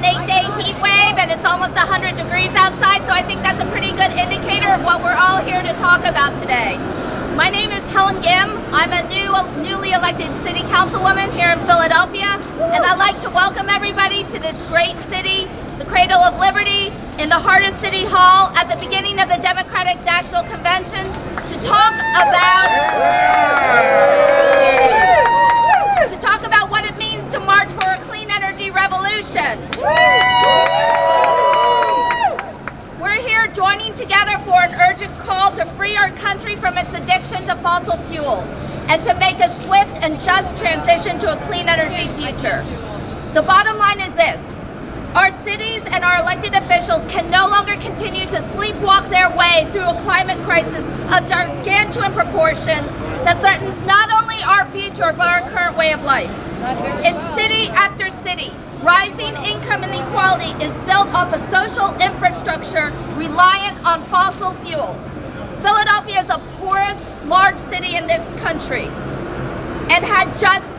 an 8-day heat wave and it's almost 100 degrees outside, so I think that's a pretty good indicator of what we're all here to talk about today. My name is Helen Gim. I'm a newly elected city councilwoman here in Philadelphia, and I'd like to welcome everybody to this great city, the cradle of liberty, in the heart of City Hall at the beginning of the Democratic National Convention to talk about what it means to march for a clean energy revolution. We're here joining together for an urgent call to free our country from its addiction to fossil fuels and to make a swift and just transition to a clean energy future. The bottom line is this: our cities and our elected officials can no longer continue to sleepwalk their way through a climate crisis of gargantuan proportions that threatens not only our future but our current way of life. In city after city, rising income inequality is built off a social infrastructure reliant on fossil fuels. Philadelphia is the poorest large city in this country and had just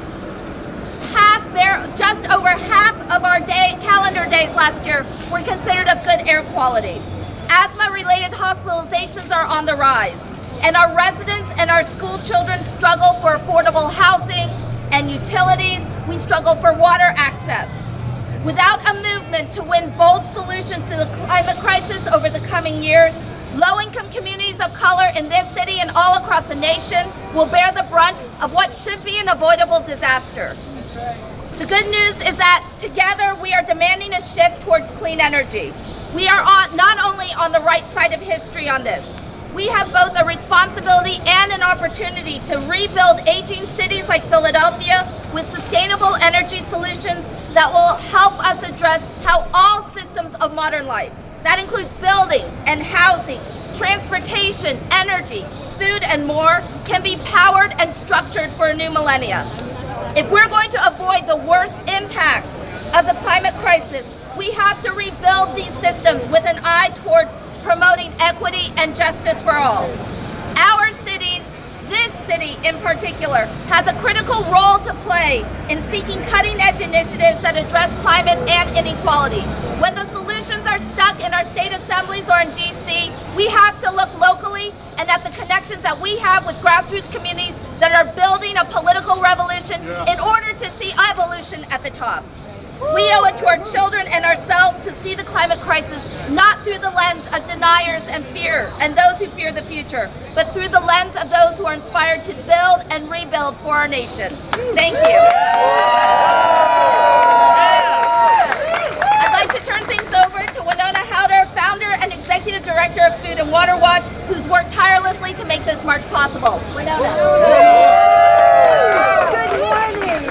over half of our calendar days last year were considered of good air quality. Asthma-related hospitalizations are on the rise, and our residents and our school children struggle for affordable housing and utilities. We struggle for water access. Without a movement to win bold solutions to the climate crisis over the coming years, low-income communities of color in this city and all across the nation will bear the brunt of what should be an avoidable disaster. The good news is that together we are demanding a shift towards clean energy. We are not only on the right side of history on this, we have both a responsibility and an opportunity to rebuild aging cities like Philadelphia with sustainable energy solutions that will help us address how all systems of modern life, that includes buildings and housing, transportation, energy, food, and more, can be powered and structured for a new millennia. If we're going to avoid the worst impacts of the climate crisis, we have to rebuild these systems with an eye towards promoting equity and justice for all. Our cities, this city in particular, has a critical role to play in seeking cutting-edge initiatives that address climate and inequality. When the solutions are stuck in our state assemblies or in DC, we have to look locally and at the connections that we have with grassroots communities that are building a political revolution in order to see evolution at the top. We owe it to our children and ourselves to see the climate crisis not through the lens of deniers and fear and those who fear the future, but through the lens of those who are inspired to build and rebuild for our nation. Thank you. I'd like to turn things over to Winona Howder, founder and executive director of Food and Water Watch, who's worked tirelessly to make this march possible. Winona. Good morning.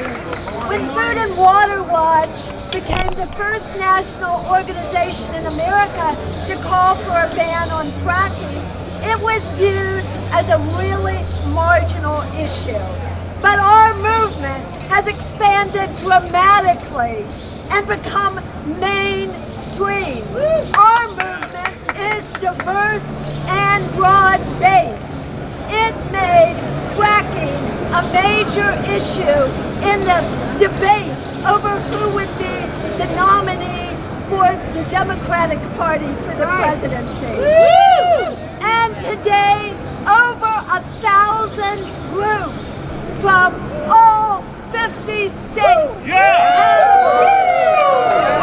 When Food and Water Watch became the first national organization in America to call for a ban on fracking, it was viewed as a really marginal issue. But our movement has expanded dramatically and become mainstream. Our movement is diverse and broad-based. It made fracking a major issue in the debate over who would be the nominee for the Democratic Party for the presidency. And today, over 1,000 groups from all 50 states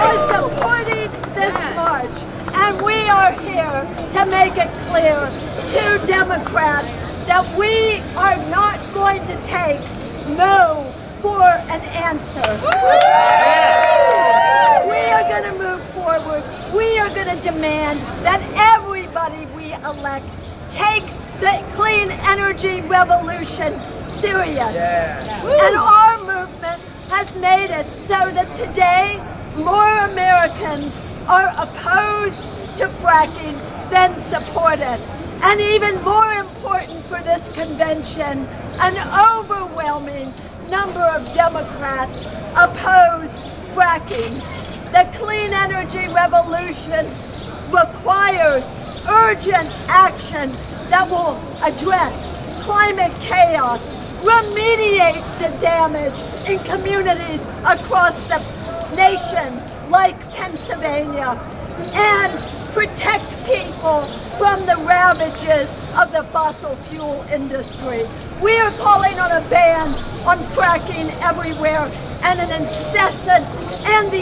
are supporting this march. And we are here to make it clear to Democrats that we are not going to take no for an answer. We are going to move forward. We are going to demand that everybody we elect take the clean energy revolution serious. And our movement has made it so that today more Americans are opposed to fracking than support it. And even more important for this convention, an overwhelming number of Democrats oppose fracking. The clean energy revolution requires urgent action that will address climate chaos, remediate the damage in communities across the nation like Pennsylvania and protect people from the ravages of the fossil fuel industry. We are calling on a ban on fracking everywhere and the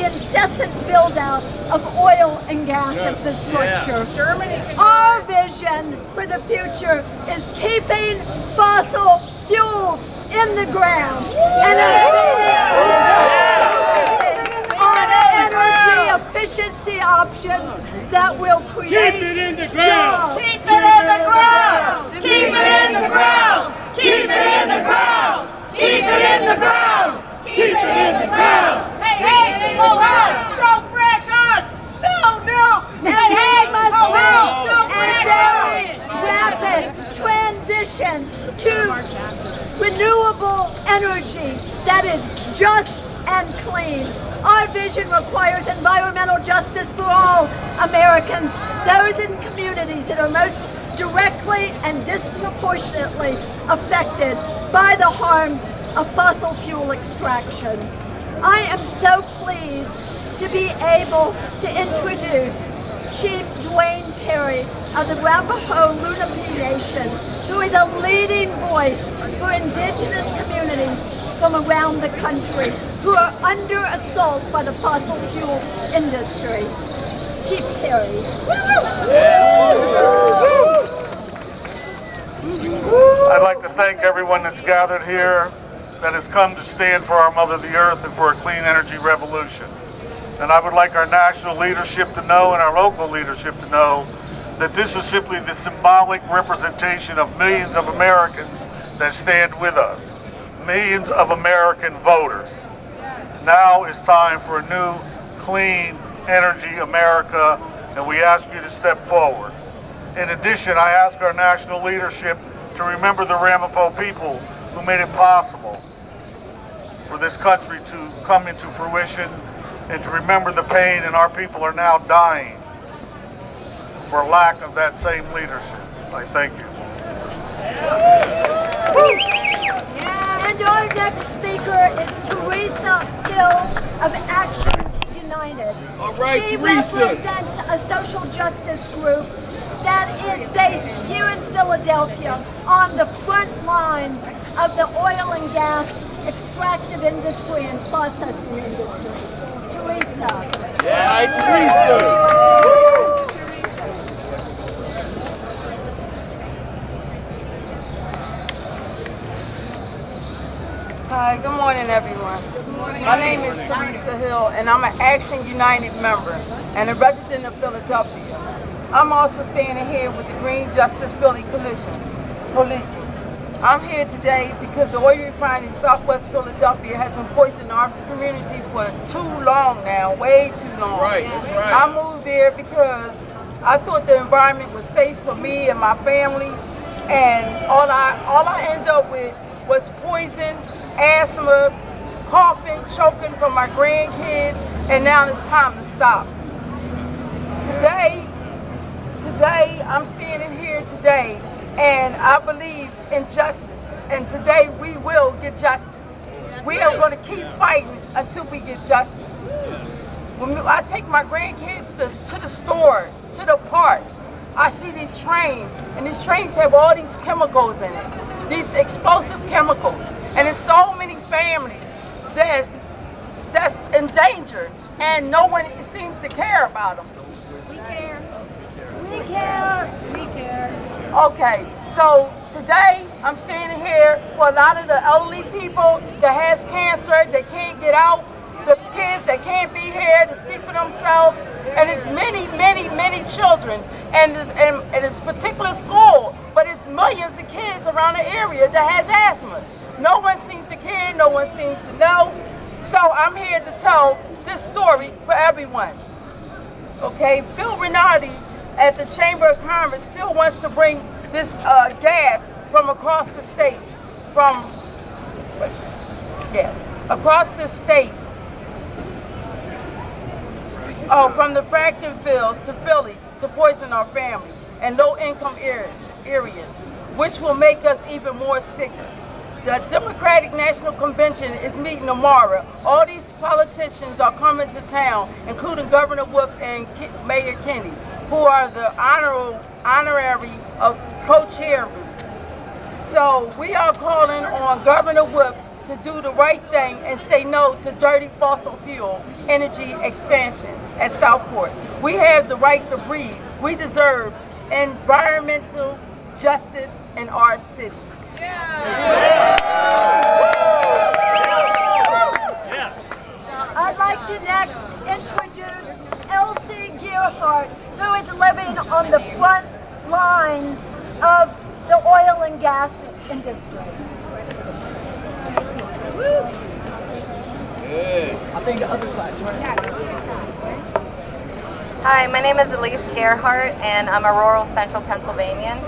incessant build-out of oil and gas infrastructure. Our vision for the future is keeping fossil fuels in the ground and on energy efficiency options that will create Keep it in the ground. Keep it in the ground. Keep it in the ground. Keep it in the ground. Keep it in the ground. Keep it in the ground. Hey, hold on! Don't frack us! No, no! We must make a very rapid transition to renewable energy that is just and clean. Our vision requires environmental justice for all Americans, those in communities that are most directly and disproportionately affected by the harms of fossil fuel extraction. I am so pleased to be able to introduce Chief Dwayne Perry of the Arapaho Lenape Nation, who is a leading voice for indigenous communities from around the country who are under assault by the fossil fuel industry. Chief Perry. I'd like to thank everyone that's gathered here that has come to stand for our Mother the Earth and for a clean energy revolution. And I would like our national leadership to know and our local leadership to know that this is simply the symbolic representation of millions of Americans that stand with us. Millions of American voters. Now it's time for a new, clean energy America, and we ask you to step forward. In addition, I ask our national leadership to remember the Ramapo people who made it possible for this country to come into fruition, and to remember the pain, and our people are now dying for lack of that same leadership. I thank you. And our next speaker is Teresa Hill of Action United. All right, she Teresa. represents a social justice group that is based here in Philadelphia on the front lines of the oil and gas extractive industry and processing industry. Teresa. Nice, Teresa. Hi, good morning everyone. My name is Teresa Hill and I'm an Action United member and a resident of Philadelphia. I'm also standing here with the Green Justice Philly Coalition. I'm here today because the oil refinery in Southwest Philadelphia has been poisoning our community for too long now, way too long. Right, that's right. I moved there because I thought the environment was safe for me and my family, and all I ended up with was poison, asthma, coughing, choking from my grandkids, and now it's time to stop. Today, I'm standing here today, and I believe in justice, and today we will get justice. We are going to keep fighting until we get justice. When I take my grandkids to the store, to the park, I see these trains, and these trains have all these chemicals in it, these explosive chemicals, and there's so many families that's endangered, and no one seems to care about them. We care. We care. We care. Okay, so today I'm standing here for a lot of the elderly people that has cancer, that can't get out, the kids that can't be here to speak for themselves, and it's many, many, many children, and it's particular school, but it's millions of kids around the area that has asthma. No one seems to care, no one seems to know, so I'm here to tell this story for everyone. Okay, Phil Rinaldi at the Chamber of Commerce still wants to bring this gas from across the state, from the fracking fields to Philly to poison our family and low-income areas, which will make us even more sicker. The Democratic National Convention is meeting tomorrow. All these politicians are coming to town, including Governor Whoop and Mayor Kennedy, who are the honorary of co-chairmen. So we are calling on Governor Whoop to do the right thing and say no to dirty fossil fuel energy expansion at Southport. We have the right to breathe. We deserve environmental justice in our city. I'd like to next introduce Elsie Gearhart, who is living on the front lines of the oil and gas industry. I think the other side. Hi, my name is Elise Gerhardt, and I'm a rural central Pennsylvanian.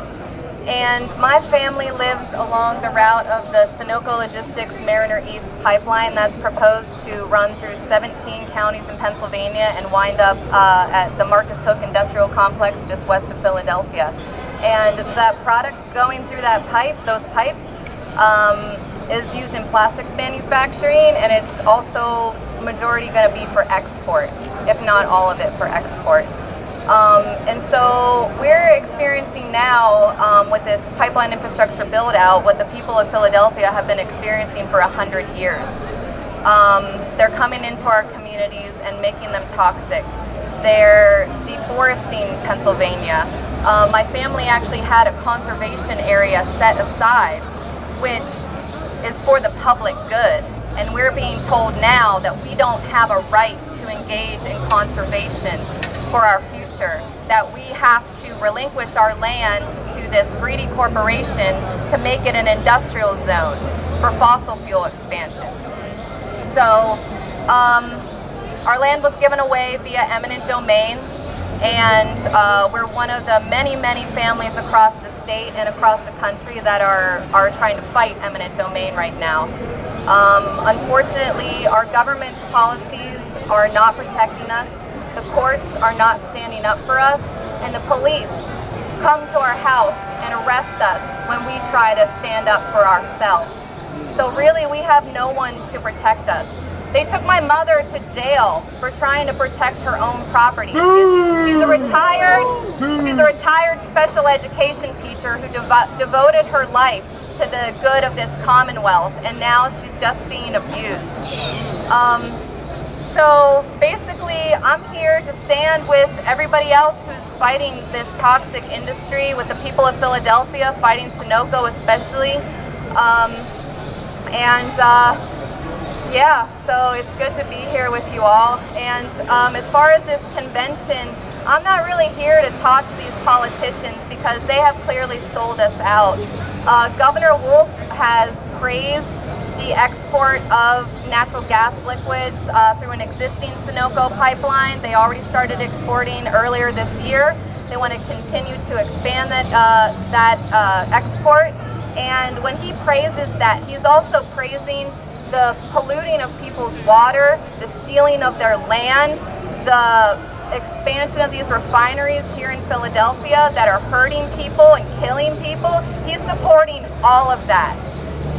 And my family lives along the route of the Sunoco Logistics Mariner East pipeline that's proposed to run through 17 counties in Pennsylvania and wind up at the Marcus Hook Industrial Complex just west of Philadelphia. And that product going through that pipe, those pipes, is used in plastics manufacturing, and it's also majority going to be for export, if not all of it for export. And so we're experiencing now with this pipeline infrastructure build out what the people of Philadelphia have been experiencing for 100 years. They're coming into our communities and making them toxic. They're deforesting Pennsylvania. My family actually had a conservation area set aside, which is for the public good. And we're being told now that we don't have a right to engage in conservation for our future, that we have to relinquish our land to this greedy corporation to make it an industrial zone for fossil fuel expansion. So our land was given away via eminent domain, and we're one of the many, many families across the state and across the country that are trying to fight eminent domain right now. Unfortunately, our government's policies are not protecting us. The courts are not standing up for us, and the police come to our house and arrest us when we try to stand up for ourselves. So really, we have no one to protect us. They took my mother to jail for trying to protect her own property. She's a retired special education teacher who devoted her life to the good of this Commonwealth, and now she's just being abused. So basically, I'm here to stand with everybody else who's fighting this toxic industry, with the people of Philadelphia, fighting Sunoco especially. Yeah, so it's good to be here with you all. And as far as this convention, I'm not really here to talk to these politicians because they have clearly sold us out. Governor Wolf has praised the export of natural gas liquids through an existing Sunoco pipeline. They already started exporting earlier this year. They want to continue to expand that export. And when he praises that, he's also praising the polluting of people's water, the stealing of their land, the expansion of these refineries here in Philadelphia that are hurting people and killing people. He's supporting all of that.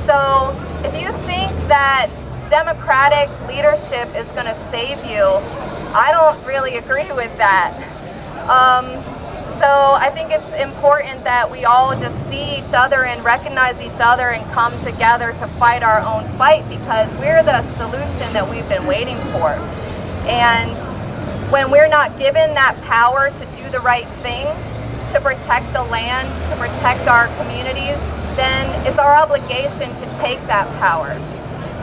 So if you think that Democratic leadership is going to save you, I don't really agree with that. So I think it's important that we all just see each other and recognize each other and come together to fight our own fight, because we're the solution that we've been waiting for. And when we're not given that power to do the right thing, to protect the land, to protect our communities, then it's our obligation to take that power.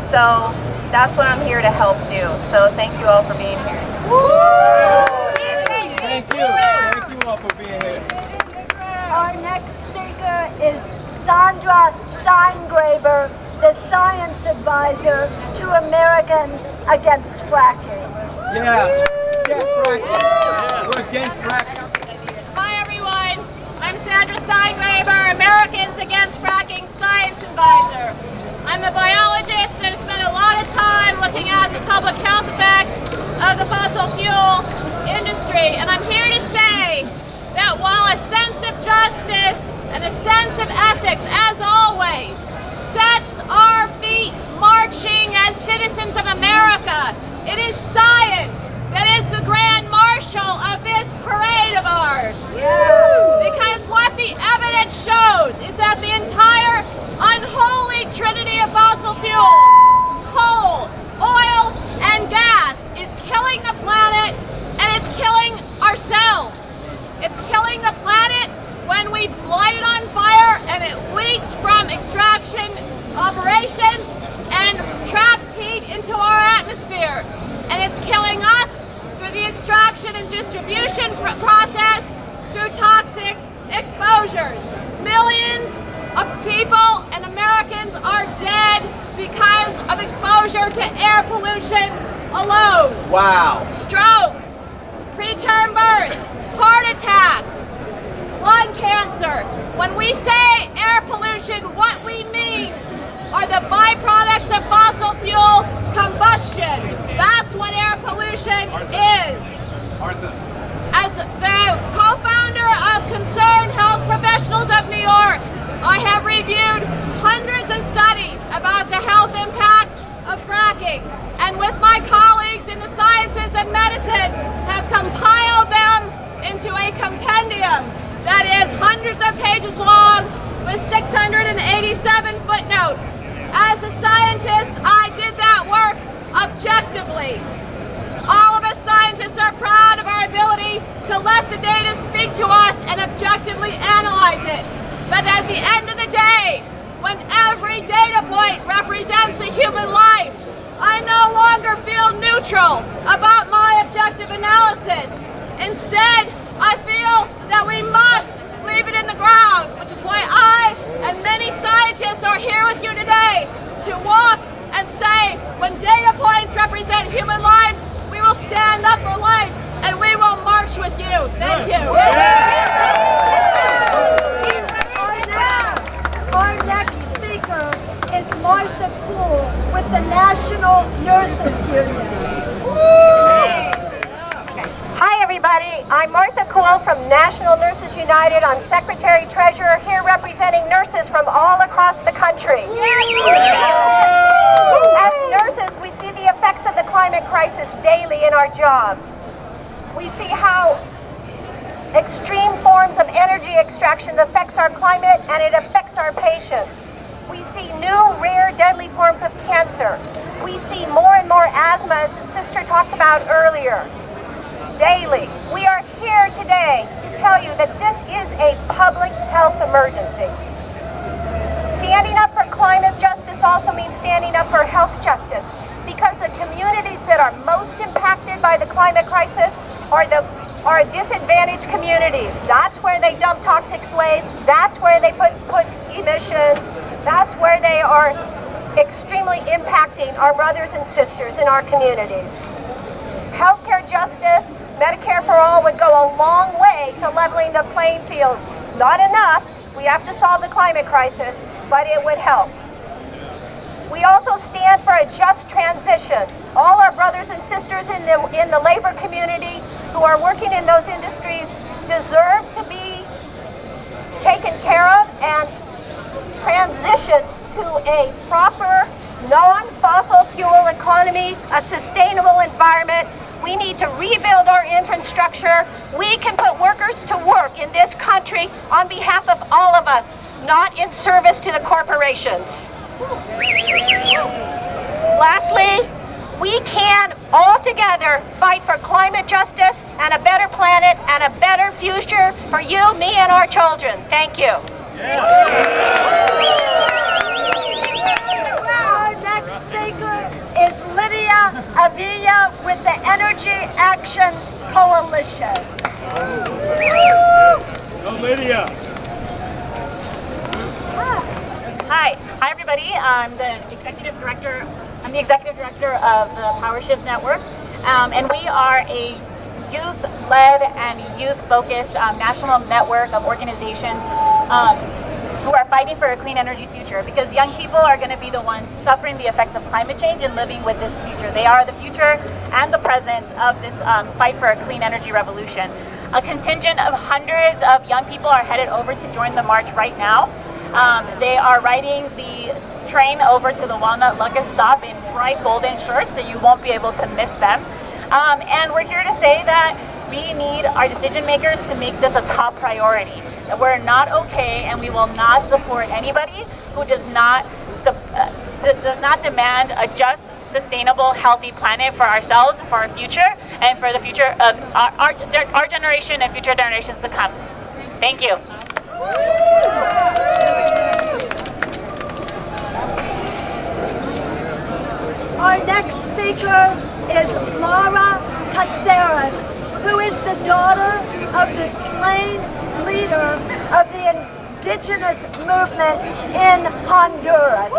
So that's what I'm here to help do. So thank you all for being here. Thank you. Thank you all for being here. Our next speaker is Sandra Steingraber, the science advisor to Americans Against Fracking. Yes. Get fracking. We're against fracking. Hi everyone, I'm Sandra Steingraber, Americans Against Fracking Science Advisor. I'm a biologist and have spent a lot of time looking at the public health effects of the fossil fuel industry, and I'm here to say that while a sense of justice and a sense of ethics, as always, sets into our atmosphere, and it's killing us through the extraction and distribution process through toxic exposures. Millions of people and Americans are dead because of exposure to air pollution alone. Wow. Stroke, preterm birth, heart attack, lung cancer. When we say air pollution, what we mean are the byproducts of fossil fuel combustion. That's what air pollution is. As the co-founder of Concerned Health Professionals of New York, I have reviewed hundreds of studies about the health impacts of fracking, and with my colleagues in the sciences and medicine have compiled them into a compendium that is hundreds of pages long with 687 footnotes. As a scientist, I did that work objectively. All of us scientists are proud of our ability to let the data speak to us and objectively analyze it. But at the end of the day, when every data point represents a human life, I no longer feel neutral about my objective analysis. Instead, I feel that we must leave it in the ground, which is why I and many scientists are here with you today to walk and say, when data points represent human lives, we will stand up for life and we will march with you. Thank you. Our next speaker is Martha Kuhl with the National Nurses Union. Hi everybody, I'm Martha Kuhl from National Nurses United. I'm Secretary Treasurer here representing nurses from all across the country. As nurses, we see the effects of the climate crisis daily in our jobs. We see how extreme forms of energy extraction affects our climate and it affects our patients. We see new, rare, deadly forms of cancer. We see more and more asthma, as the sister talked about earlier. Daily. We are here today to tell you that this is a public health emergency. Standing up for climate justice also means standing up for health justice, because the communities that are most impacted by the climate crisis are disadvantaged communities. That's where they dump toxic waste, that's where they put emissions, that's where they are extremely impacting our brothers and sisters in our communities. Healthcare justice, Medicare for all would go a long way to leveling the playing field. Not enough, we have to solve the climate crisis, but it would help. We also stand for a just transition. All our brothers and sisters in the labor community who are working in those industries deserve to be taken care of and transition to a proper non-fossil fuel economy, a sustainable environment. We need to rebuild our infrastructure. We can put workers to work in this country on behalf of all of us, not in service to the corporations. Lastly, we can all together fight for climate justice and a better planet and a better future for you, me, and our children. Thank you. Our next speaker is Lydia Avila with the Energy Action Coalition. Go Lydia. Hi everybody. I'm the executive director of the Power Shift Network, and we are a youth-led and youth-focused national network of organizations who are fighting for a clean energy future, because young people are going to be the ones suffering the effects of climate change and living with this future. They are the future and the present of this fight for a clean energy revolution. A contingent of hundreds of young people are headed over to join the march right now. They are riding the train over to the Walnut Locust stop in bright golden shirts, so you won't be able to miss them. And we're here to say that we need our decision makers to make this a top priority. That we're not okay, and we will not support anybody who does not demand a just, sustainable, healthy planet for ourselves, for our future, and for the future of our generation and future generations to come. Thank you. Our next speaker is Laura Caceres, who is the daughter of the slain leader of the indigenous movement in Honduras.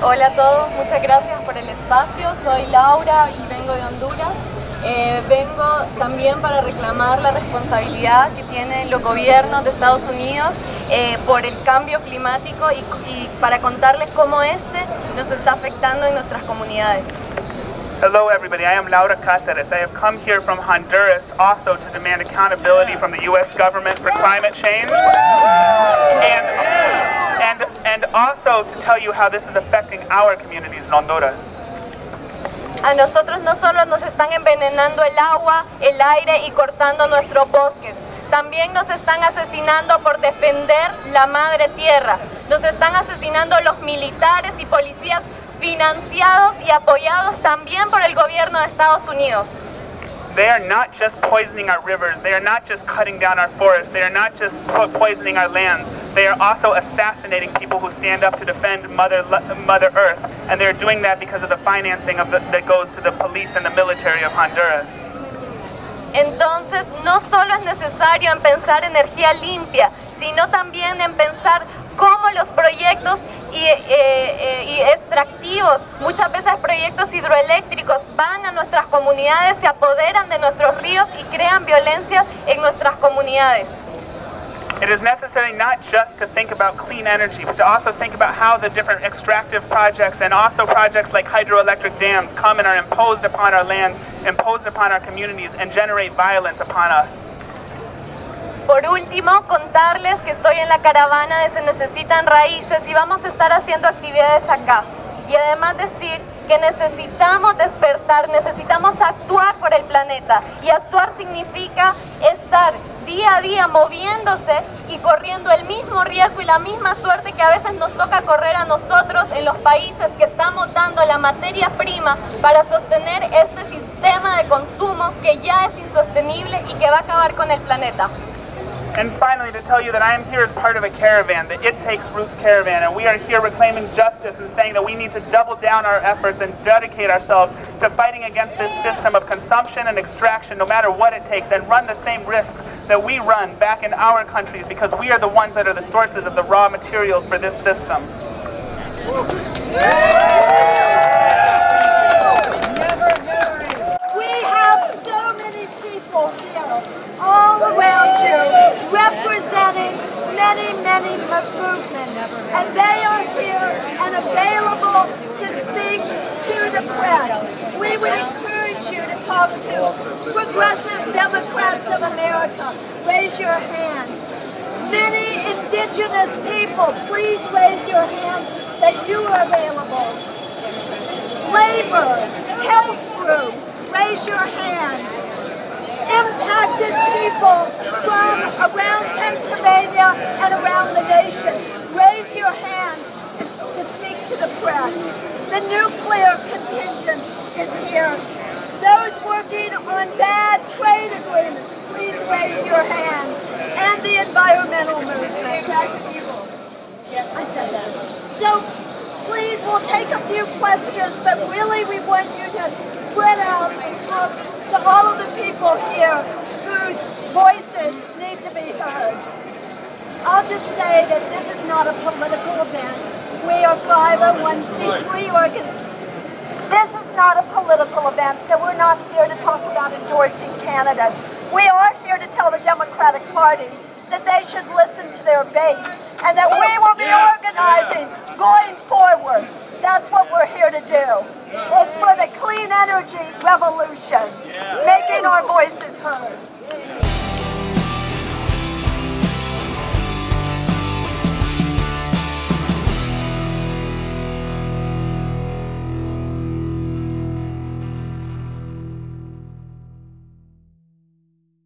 Hola a todos, muchas gracias por el espacio. Soy Laura y vengo de Honduras. Vengo también para reclamar la responsabilidad que tienen los gobiernos de Estados Unidos por el cambio climático y para contarles cómo este nos está afectando en nuestras comunidades. Hello everybody, I am Laura Cáceres. I have come here from Honduras also to demand accountability from the U.S. government for climate change and also to tell you how this is affecting our communities in Honduras. A nosotros no solo nos están envenenando el agua, el aire y cortando nuestros bosques, también nos están asesinando por defender la madre tierra. Nos están asesinando los militares y policías financiados y apoyados también por el gobierno de Estados Unidos. They are not just poisoning our rivers, they are not just cutting down our forests, they are not just poisoning our lands, they are also assassinating people who stand up to defend Mother Earth, and they are doing that because of the financing that goes to the police and the military of Honduras. Entonces, no solo es necesario en pensar energía limpia, sino también en pensar cómo los proyectos y extractivos, muchas veces proyectos hidroeléctricos, van a nuestras comunidades, se apoderan de nuestros ríos y crean violencia en nuestras comunidades. It is necessary not just to think about clean energy, but to also think about how the different extractive projects and also projects like hydroelectric dams come and are imposed upon our lands, imposed upon our communities, and generate violence upon us. Por último, contarles que estoy en la caravana de Se Necesitan Raíces y vamos a estar haciendo actividades acá. Y además decir que necesitamos despertar, necesitamos actuar por el planeta. Y actuar significa estar día a día moviéndose y corriendo el mismo riesgo y la misma suerte que a veces nos toca correr a nosotros en los países que estamos dando la materia prima para sostener este sistema de consumo que ya es insostenible y que va a acabar con el planeta. And finally, to tell you that I am here as part of a caravan, the It Takes Roots caravan, and we are here reclaiming justice and saying that we need to double down our efforts and dedicate ourselves to fighting against this system of consumption and extraction, no matter what it takes, and run the same risks that we run back in our countries because we are the ones that are the sources of the raw materials for this system. We have so many people here all around you representing many movements, and they are here and available to speak to the press. We would encourage you to talk to Progressive Democrats of America. Raise your hands. Many indigenous people, please raise your hands that you are available. Labor, health groups, raise your hands. Impacted people from around Pennsylvania and around the nation, raise your hands to speak to the press. The nuclear contingent is here. Those working on bad trade agreements, please raise your hands. And the environmental movement. I said that. So please, we'll take a few questions, but really we want you to spread out and talk to all of the people here whose voices need to be heard. I'll just say that this is not a political event. We are 501c3 organizations. This is not a political event, so we're not here to talk about endorsing candidates. We are here to tell the Democratic Party that they should listen to their base and that we will be organizing going forward. That's what we're here to do. It's for the clean energy revolution.